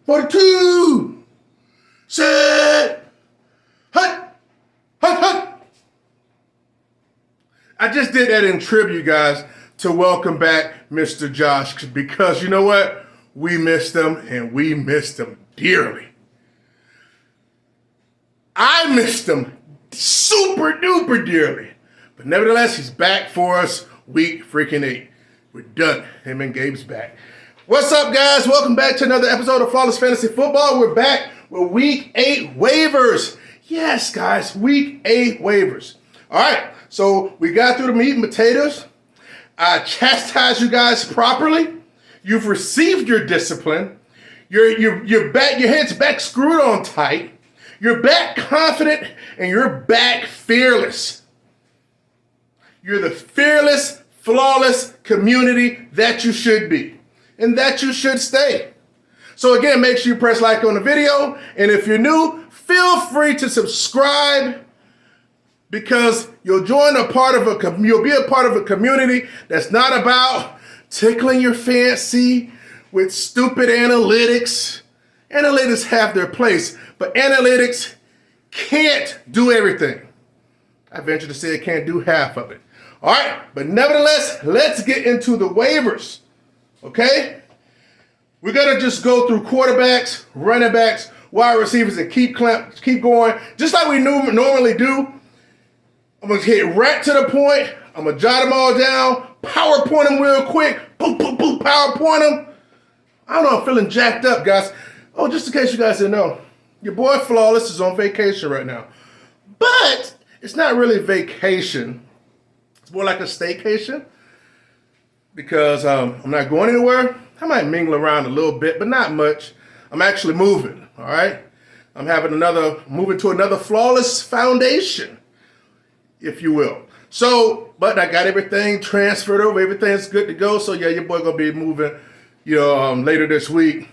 42. Set. Hut. Hut. Hut. I just did that in tribute, guys, to welcome back Mr. Josh, because you know what? We missed him, and we missed him dearly. I missed him super duper dearly. But nevertheless, he's back for us week freaking 8. We're done. Him and Gabe's back. What's up, guys? Welcome back to another episode of Flawless Fantasy Football. We're back with week 8 waivers. Yes, guys, week 8 waivers. All right, so we got through the meat and potatoes. I chastised you guys properly. You've received your discipline. You're back. Your head's back screwed on tight. You're back confident, and you're back fearless. You're the fearless, flawless community that you should be, and that you should stay. So again, make sure you press like on the video, and if you're new, feel free to subscribe, because you'll be a part of a community that's not about tickling your fancy with stupid analytics. Analytics have their place, but analytics can't do everything. I venture to say it can't do half of it. All right, but nevertheless, let's get into the waivers, okay? We're going to just go through quarterbacks, running backs, wide receivers, and keep going, just like we normally do. I'm going to hit right to the point. I'm going to jot them all down, PowerPoint them real quick, boop, boop, boop, PowerPoint them. I don't know, I'm feeling jacked up, guys. Oh, just in case you guys didn't know, your boy Flawless is on vacation right now. But it's not really vacation. It's more like a staycation, because I'm not going anywhere. I might mingle around a little bit, but not much. I'm actually moving, all right? I'm moving to another flawless foundation, if you will. So, but I got everything transferred over. Everything's good to go. So yeah, your boy gonna be moving, later this week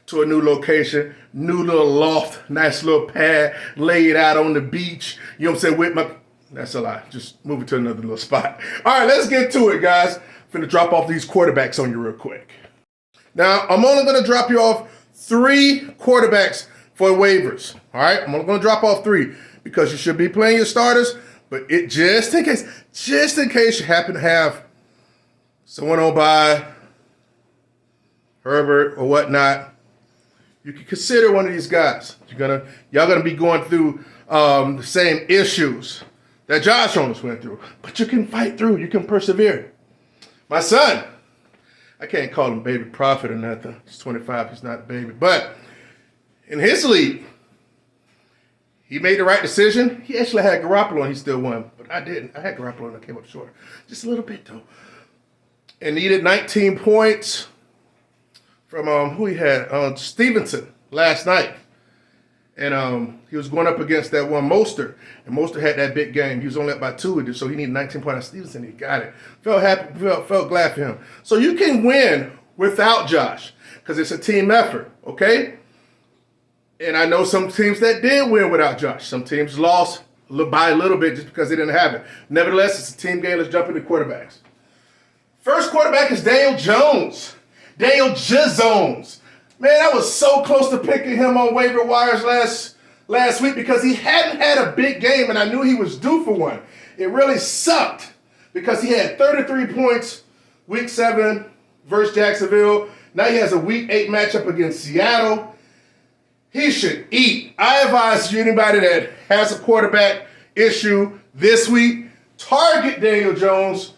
to a new location, new little loft, nice little pad laid out on the beach. You know what I'm saying? That's a lie. Just moving to another little spot. All right, let's get to it, guys. I'm finna drop off these quarterbacks on you real quick. Now, I'm only gonna drop you off 3 quarterbacks for waivers. All right, I'm only gonna drop off 3 because you should be playing your starters. But just in case you happen to have someone on by Herbert or whatnot, you can consider one of these guys. Y'all gonna be going through the same issues that Josh almost went through, but you can fight through. You can persevere. My son, I can't call him baby prophet or nothing. He's 25. He's not a baby, but in his league, he made the right decision. He actually had Garoppolo and he still won, but I didn't. I had Garoppolo and I came up short, just a little bit though, and needed 19 points from who he had, Stevenson last night. And he was going up against that one Mostert, and Mostert had that big game. He was only up by 2, so he needed 19 points on Stevenson. He got it. Felt happy, felt glad for him. So you can win without Josh, because it's a team effort, okay? And I know some teams that did win without Josh. Some teams lost by a little bit just because they didn't have it. Nevertheless, it's a team game. Let's jump into quarterbacks. First quarterback is Daniel Jones. Daniel Jones. Man, I was so close to picking him on waiver wires last week because he hadn't had a big game, and I knew he was due for one. It really sucked because he had 33 points week 7 versus Jacksonville. Now he has a week 8 matchup against Seattle. He should eat. I advise you, anybody that has a quarterback issue this week, target Daniel Jones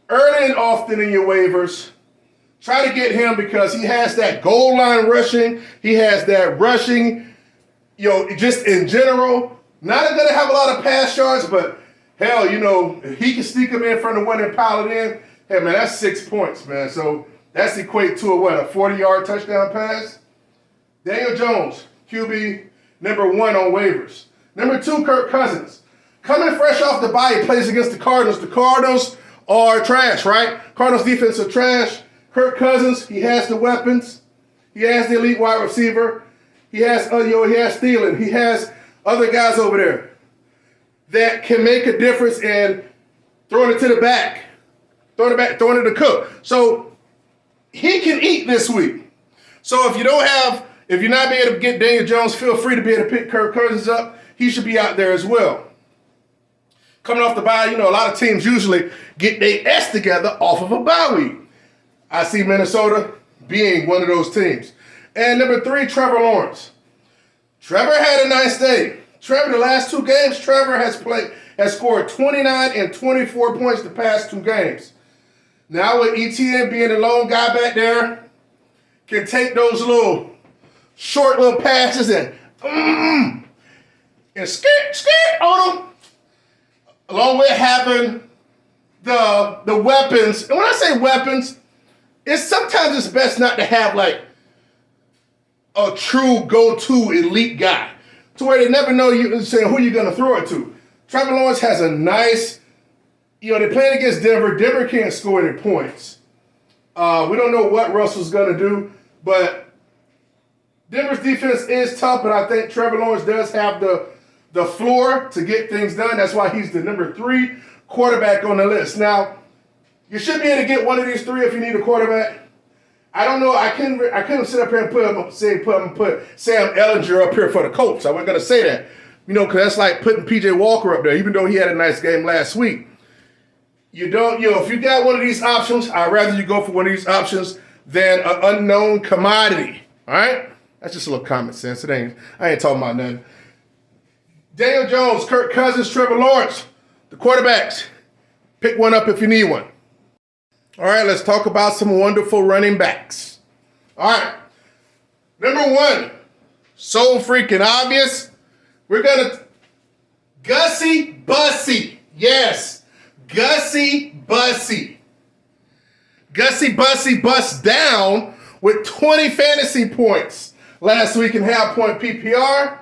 early and often in your waivers. Try to get him because he has that goal line rushing. He has that rushing, just in general. Not going to have a lot of pass yards, but hell, if he can sneak him in front of one and pile it in, hey, man, that's 6 points, man. So that's equate to a 40-yard touchdown pass? Daniel Jones, QB number 1 on waivers. Number 2, Kirk Cousins. Coming fresh off the bye, he plays against the Cardinals. The Cardinals are trash, right? Cardinals defense are trash. Kirk Cousins, he has the weapons. He has the elite wide receiver. He has Thielen. He has other guys over there that can make a difference in throwing it to the back, throwing it to Cook. So he can eat this week. So if you don't have If you're not able to get Daniel Jones, feel free to be able to pick Kirk Cousins up. He should be out there as well. Coming off the bye, a lot of teams usually get their S together off of a bye week. I see Minnesota being one of those teams. And number 3, Trevor Lawrence. Trevor had a nice day. Trevor, the last 2 games, Trevor has scored 29 and 24 points the past 2 games. Now with ETN being the lone guy back there, can take those short little passes and skit on them, along with having the weapons. And when I say weapons, sometimes it's best not to have like a true go-to elite guy, to where they never know who you're going to throw it to. Trevor Lawrence has a nice, they're playing against Denver. Denver can't score any points. We don't know what Russell's going to do, but Denver's defense is tough, but I think Trevor Lawrence does have the floor to get things done. That's why he's the number 3 quarterback on the list. Now, you should be able to get one of these 3 if you need a quarterback. I don't know. I couldn't sit up here and put Sam Ellinger up here for the Colts. I wasn't going to say that, because that's like putting P.J. Walker up there, even though he had a nice game last week. You don't, if you got one of these options, I'd rather you go for one of these options than an unknown commodity. All right? That's just a little common sense. I ain't talking about nothing. Daniel Jones, Kirk Cousins, Trevor Lawrence, the quarterbacks. Pick one up if you need one. All right, let's talk about some wonderful running backs. All right. Number 1, so freaking obvious. We're going to Gussie Bussy. Yes, Gussie Bussy. Gussie Bussy bust down with 20 fantasy points last week in half-point PPR.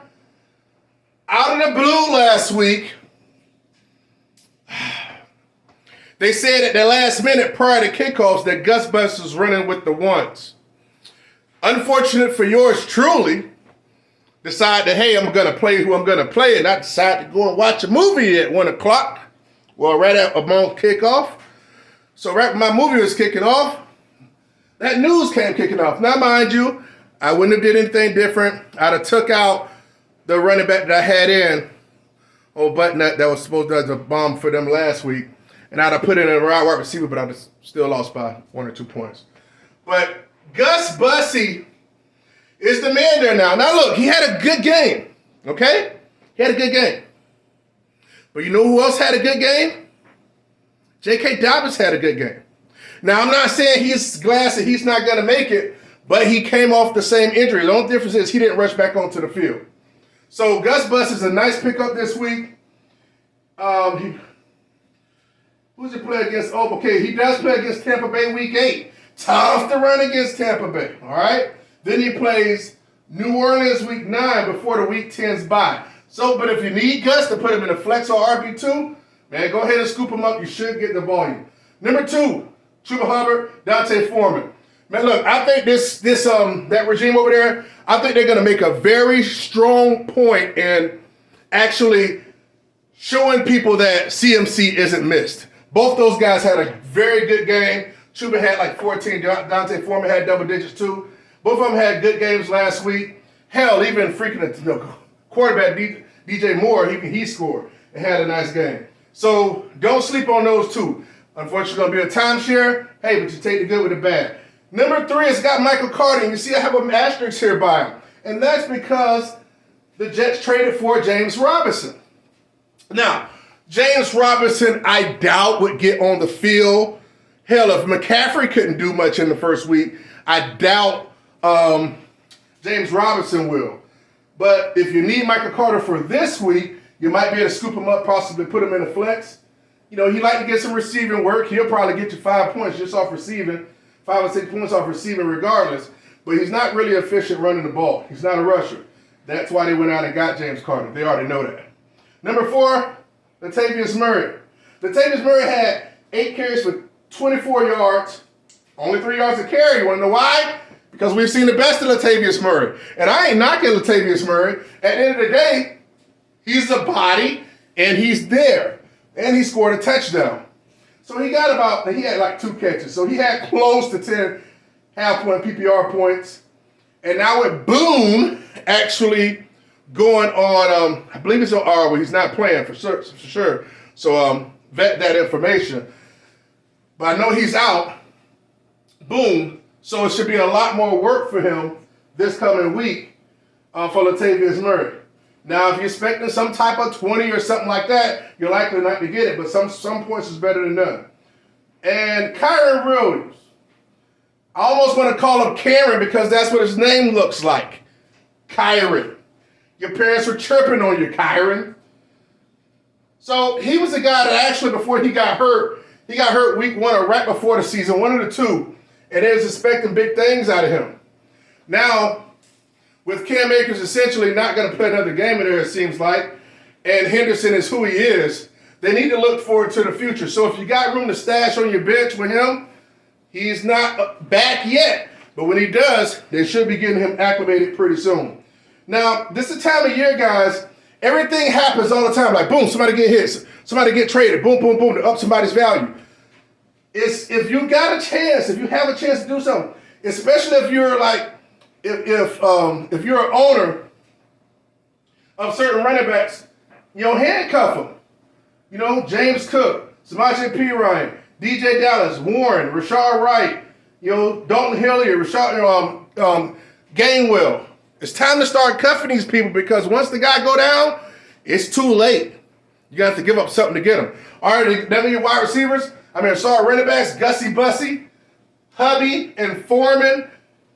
Out of the blue last week, they said at the last minute prior to kickoffs that Gus Bus was running with the ones. Unfortunate for yours truly, decide that, hey, I'm going to play who I'm going to play, and I decide to go and watch a movie at 1 o'clock. Well, right at among kickoff. So right when my movie was kicking off, that news came kicking off. Now, mind you, I wouldn't have did anything different. I'd have took out the running back that I had in, old Buttnut, that was supposed to have a bomb for them last week. And I'd have put in a wide receiver, but I'd have still lost by 1 or 2 points. But Gus Bussy is the man there now. Now, look, he had a good game, okay? He had a good game. But you know who else had a good game? J.K. Dobbins had a good game. Now, I'm not saying he's glass and he's not going to make it, but he came off the same injury. The only difference is he didn't rush back onto the field. So Gus Bus is a nice pickup this week. Who's he play against? Oh, okay, he does play against Tampa Bay week 8. Tough to run against Tampa Bay, all right? Then he plays New Orleans week 9 before the week 10's bye. So, but if you need Gus to put him in a flex or RB2, man, go ahead and scoop him up. You should get the volume. Number 2, Chuba Hubbard, Dante Foreman. Man, look, I think that regime over there, I think they're going to make a very strong point in actually showing people that CMC isn't missed. Both those guys had a very good game. Chuba had like 14. Dante Foreman had double digits too. Both of them had good games last week. Hell, even freaking quarterback DJ Moore, he scored and had a nice game. So don't sleep on those two. Unfortunately, going to be a timeshare. Hey, but you take the good with the bad. Number 3 has got Michael Carter. And you see I have an asterisk here by him. And that's because the Jets traded for James Robinson. Now, James Robinson, I doubt, would get on the field. Hell, if McCaffrey couldn't do much in the first week, I doubt James Robinson will. But if you need Michael Carter for this week, you might be able to scoop him up, possibly put him in a flex. He like to get some receiving work. He'll probably get you 5 points just off receiving, 5 or 6 points off receiving regardless. But he's not really efficient running the ball. He's not a rusher. That's why they went out and got James Carter. They already know that. Number 4, Latavius Murray. Latavius Murray had 8 carries for 24 yards, only 3 yards a carry. You want to know why? Because we've seen the best of Latavius Murray. And I ain't knocking Latavius Murray. At the end of the day, he's a body, and he's there. And he scored a touchdown. So he had like 2 catches. So he had close to 10 half-point PPR points. And now with Boone actually going on, I believe it's on R, but he's not playing for sure. So vet that information. But I know he's out. Boom. So it should be a lot more work for him this coming week for Latavius Murray. Now, if you're expecting some type of 20 or something like that, you're likely not to get it. But some points is better than none. And Kyron Williams. I almost want to call him Karen because that's what his name looks like. Kyron. Your parents were chirping on you, Kyron. So he was a guy that actually, before he got hurt week 1 or right before the season, one of the two, and they was expecting big things out of him. Now, with Cam Akers essentially not going to play another game in there, it seems like, and Henderson is who he is, they need to look forward to the future. So if you got room to stash on your bench with him, he's not back yet. But when he does, they should be getting him acclimated pretty soon. Now, this is the time of year, guys, everything happens all the time. Like, boom, somebody get hit, somebody get traded, boom, boom, boom, to up somebody's value. It's if you got a chance, if you have a chance to do something, especially if you're like, if you're an owner of certain running backs, handcuff them. James Cook, Samaje Perine, DJ Dallas, Warren, Rashad Wright, Dalton Hilliard, Gainwell. It's time to start cuffing these people because once the guy go down, it's too late. You have to give up something to get him. All right, them are your wide receivers. Running backs, Gussie Bussy, Hubby, and Foreman,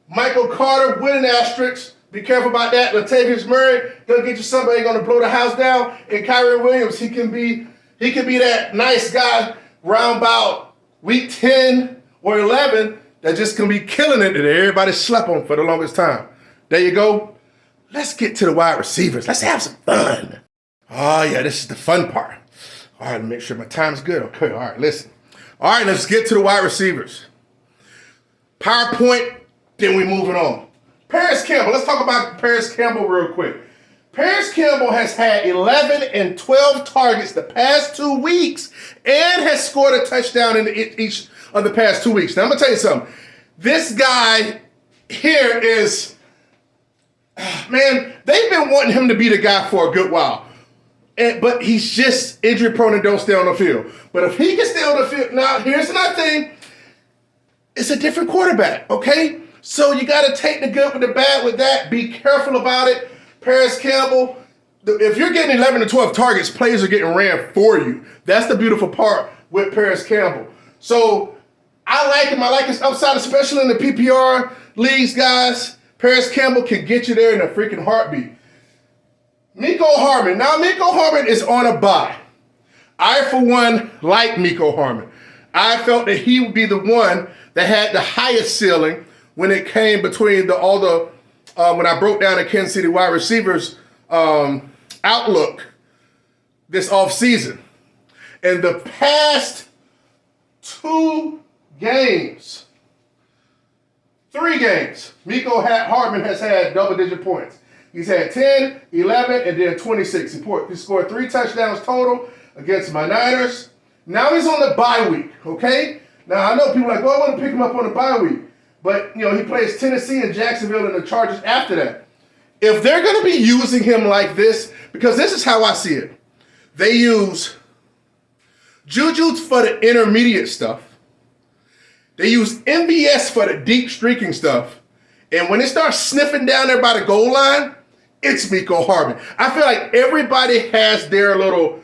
Michael Carter with an asterisk. Be careful about that. Latavius Murray, gonna get you somebody gonna blow the house down. And Kyron Williams, he can be that nice guy round about week 10 or 11 that just gonna be killing it that everybody slept on for the longest time. There you go. Let's get to the wide receivers. Let's have some fun. Oh, yeah, this is the fun part. All right, make sure my time's good. Okay, all right, listen. All right, let's get to the wide receivers. PowerPoint, then we moving on. Paris Campbell. Let's talk about Paris Campbell real quick. Paris Campbell has had 11 and 12 targets the past 2 weeks and has scored a touchdown in each of the past 2 weeks. Now, I'm going to tell you something. This guy here is... Man, they've been wanting him to be the guy for a good while. But he's just injury prone and don't stay on the field. But if he can stay on the field, now here's another thing. It's a different quarterback, okay? So you got to take the good with the bad with that. Be careful about it. Paris Campbell, if you're getting 11 to 12 targets, plays are getting ran for you. That's the beautiful part with Paris Campbell. So I like him. I like his upside, especially in the PPR leagues, guys. Paris Campbell can get you there in a freaking heartbeat. Mecole Hardman. Now, Mecole Hardman is on a bye. I, for one, like Mecole Hardman. I felt that he would be the one that had the highest ceiling when it came between when I broke down the Kansas City wide receivers outlook this offseason. In the past 3 games, Mecole Hardman has had double-digit points. He's had 10, 11, and then 26. He scored 3 touchdowns total against my Niners. Now he's on the bye week, okay? Now, I know people are like, well, I want to pick him up on the bye week. But, he plays Tennessee and Jacksonville and the Chargers after that. If they're going to be using him like this, because this is how I see it. They use Juju for the intermediate stuff. They use MVS for the deep streaking stuff. And when it starts sniffing down there by the goal line, it's Mecole Hardman. I feel like everybody has their little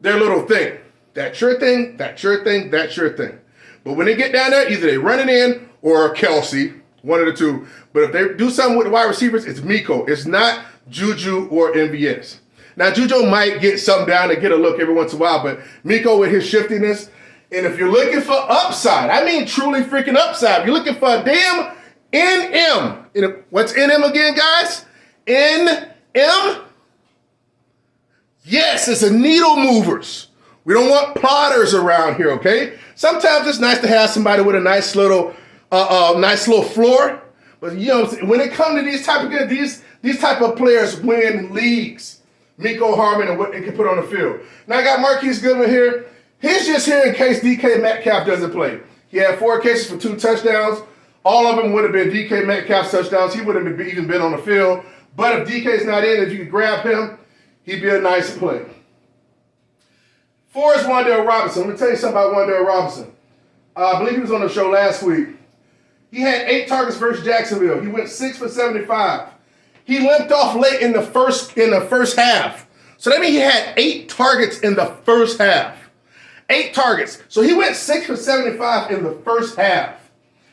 thing. That's your thing, that's your thing, that's your thing. But when they get down there, either they run it in or Kelsey, one of the two. But if they do something with the wide receivers, it's Mecole. It's not Juju or MVS. Now, Juju might get something down and get a look every once in a while, but Mecole with his shiftiness, and if you're looking for upside, I mean truly freaking upside, if you're looking for a damn NM. What's NM again, guys? NM? Yes, it's a needle movers. We don't want plotters around here, okay? Sometimes it's nice to have somebody with a nice little floor. But when it comes to these type of players win leagues. Mecole Hardman and what they can put on the field. Now I got Marquise Goodwin here. He's just here in case DK Metcalf doesn't play. He had 4 catches for 2 touchdowns. all of them would have been DK Metcalf's touchdowns. He wouldn't have even been on the field. But if DK's not in, if you could grab him, he'd be a nice play. 4 is Wan'Dale Robinson. Let me tell you something about Wan'Dale Robinson. I believe he was on the show last week. He had 8 targets versus Jacksonville. He went 6 for 75. He limped off late in the first half. So that means he had 8 targets in the first half. 8 targets. So he went 6 for 75 in the first half.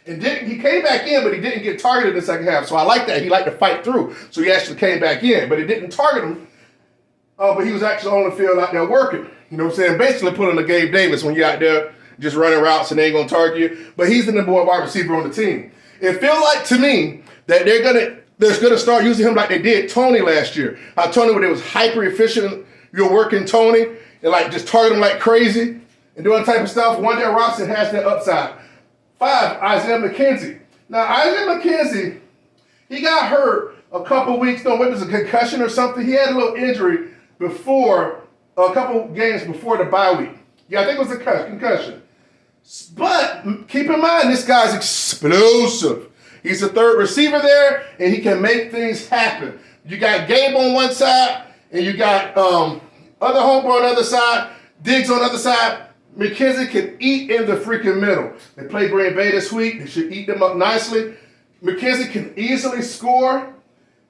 And he came back in, but he didn't get targeted in the second half. So I like that. He liked to fight through. So he actually came back in, but he didn't target him. But he was actually on the field out there working. You know what I'm saying? Basically pulling a Gabe Davis when you're out there just running routes and they ain't going to target you. But he's the number 1 wide receiver on the team. It feels like to me that they're gonna start using him like they did Tony last year. How Tony, when it was hyper efficient, you're working Tony and like just target him like crazy and doing that type of stuff. Wan'Dale Robinson has that upside. 5, Isaiah McKenzie. Now Isaiah McKenzie, he got hurt a couple weeks. No, it was a concussion or something. He had a little injury before a couple games before the bye week. Yeah, I think it was a concussion. But keep in mind, this guy's explosive. He's the 3rd receiver there, and he can make things happen. You got Gabe on one side, and you got other Homer on the other side, Diggs on the other side. McKenzie can eat in the freaking middle. They play Green Bay this week. They should eat them up nicely. McKenzie can easily score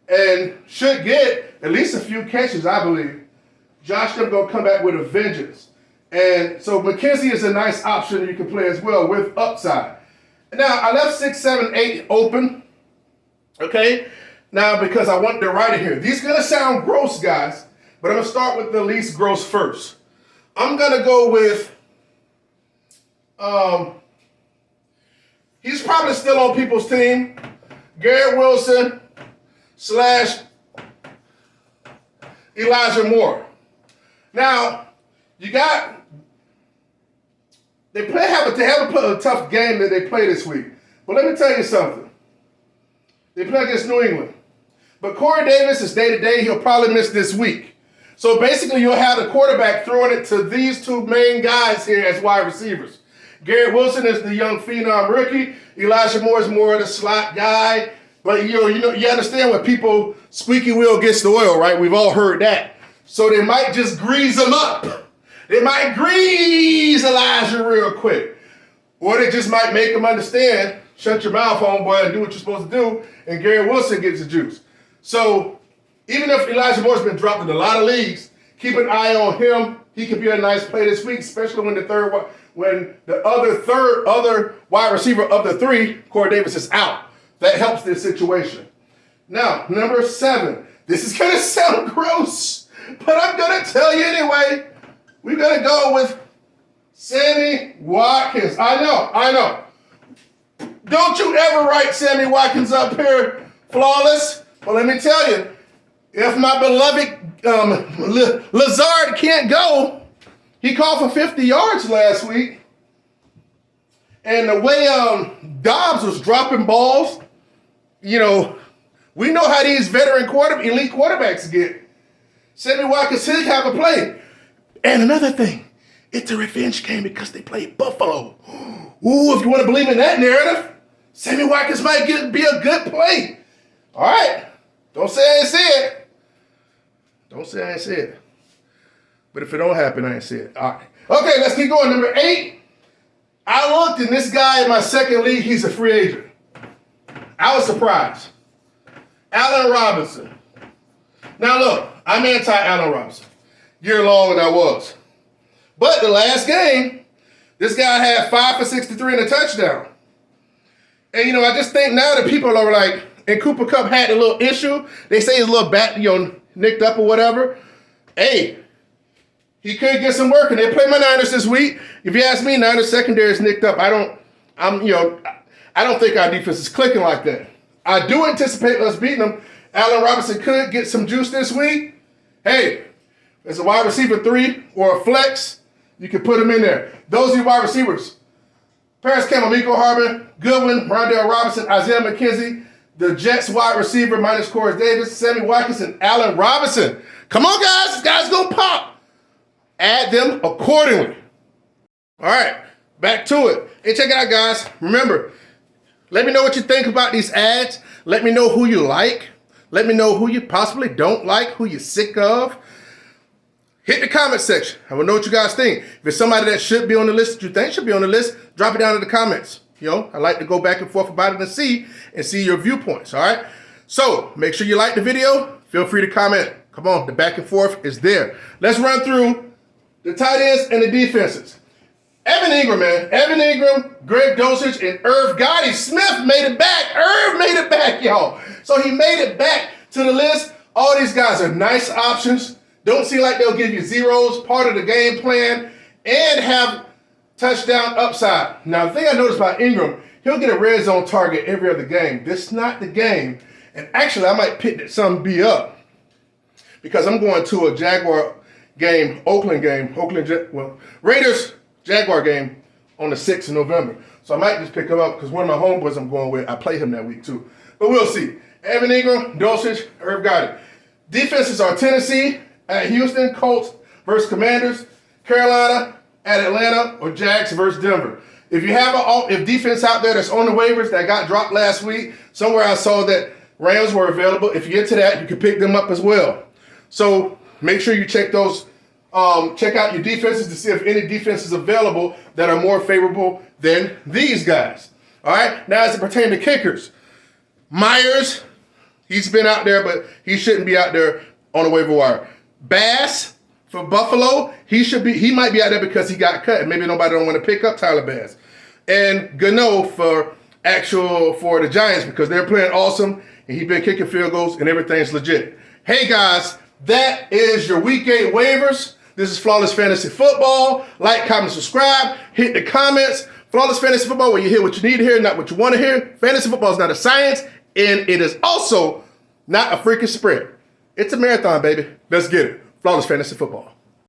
and should get at least a few catches, I believe. Josh them going to come back with a vengeance. And so McKenzie is a nice option you can play as well with upside. Now, I left 6, 7, 8 open, okay? Now, because I want to write it here. These are going to sound gross, guys, but I'm going to start with the least gross first. I'm going to go with, he's probably still on people's team, Garrett Wilson / Elijah Moore. Now, you got, they have a tough game that they play this week. But let me tell you something. They play against New England. But Corey Davis is day-to-day. He'll probably miss this week. So basically, you'll have the quarterback throwing it to these 2 main guys here as wide receivers. Garrett Wilson is the young phenom rookie. Elijah Moore is more of the slot guy. But you understand when people squeaky wheel gets the oil, right? We've all heard that. So they might just grease him up. They might grease Elijah real quick. Or they just might make him understand, shut your mouth, homeboy, and do what you're supposed to do, and Garrett Wilson gets the juice. So even if Elijah Moore's been dropped in a lot of leagues, keep an eye on him. He could be a nice play this week, especially when the other wide receiver of the 3, Corey Davis, is out. That helps this situation. Now, number 7. This is going to sound gross, but I'm going to tell you anyway. We're going to go with Sammy Watkins. I know. Don't you ever write Sammy Watkins up here flawless. But let me tell you, if my beloved Lazard can't go, he called for 50 yards last week. And the way Dobbs was dropping balls, we know how these veteran elite quarterbacks get. Sammy Watkins should have a play. And another thing, it's a revenge game because they played Buffalo. Ooh, if you want to believe in that narrative, Sammy Watkins might be a good play. All right. Don't say I ain't said. Don't say I ain't said. But if it don't happen, I ain't said. All right. Okay, let's keep going. Number 8. I looked, and this guy in my second league, he's a free agent. I was surprised. Allen Robinson. Now look, I'm anti-Allen Robinson. Year long than I was. But the last game, this guy had 5 for 63 and a touchdown. And I just think now that people are like, and Cooper Kupp had a little issue. They say his little bat, nicked up or whatever. Hey, he could get some work, and they play my Niners this week. If you ask me, Niners secondary is nicked up. I don't think our defense is clicking like that. I do anticipate us beating them. Allen Robinson could get some juice this week. Hey, as a wide receiver 3 or a flex, you can put him in there. Those are your wide receivers. Paris Campbell, Mecole Hardman, Goodwin, Wan'Dale Robinson, Isaiah McKenzie, the Jets wide receiver minus Corey Davis, Sammy Watkins, and Allen Robinson. Come on, guys. This guy's going to pop. Add them accordingly. All right, back to it. Hey, check it out, guys. Remember, Let me know what you think about these ads. Let me know who you like. Let me know who you possibly don't like, who you're sick of. Hit the comment section. I want to know what you guys think. If it's somebody that should be on the list that you think should be on the list, drop it down in the comments. You know, I like to go back and forth about it and see your viewpoints, all right? So make sure you like the video. Feel free to comment. Come on, the back and forth is there. Let's run through the tight ends and the defenses. Evan Ingram, man. Evan Ingram, Greg Dulcich, and Irv Gotti. Smith made it back. Irv made it back, y'all. So he made it back to the list. All these guys are nice options. Don't seem like they'll give you zeros, part of the game plan, and have touchdown upside. Now, the thing I noticed about Ingram, he'll get a red zone target every other game. This is not the game. And actually, I might pick some B up because I'm going to a Jaguar game, Raiders Jaguar game on the 6th of November. So I might just pick him up because one of my homeboys I'm going with, I play him that week too. But we'll see. Evan Ingram, Dulcich, Irv Gotti. Defenses are Tennessee at Houston, Colts versus Commanders, Carolina at Atlanta, or Jags versus Denver. If you have if defense out there that's on the waivers that got dropped last week, somewhere I saw that Rams were available. If you get to that, you can pick them up as well. So make sure you check those. Check out your defenses to see if any defense is available that are more favorable than these guys. All right. Now, as it pertains to kickers, Myers, he's been out there, but he shouldn't be out there on the waiver wire. Bass for Buffalo, he might be out there because he got cut, and maybe nobody don't want to pick up Tyler Bass. And Gano for the Giants because they're playing awesome, and he's been kicking field goals, and everything's legit. Hey guys, that is your Week 8 waivers. This is Flawless Fantasy Football. Like, comment, subscribe. Hit the comments. Flawless Fantasy Football, where you hear what you need to hear, not what you want to hear. Fantasy football is not a science, and it is also not a freaking sprint. It's a marathon, baby. Let's get it. Flawless Fantasy Football.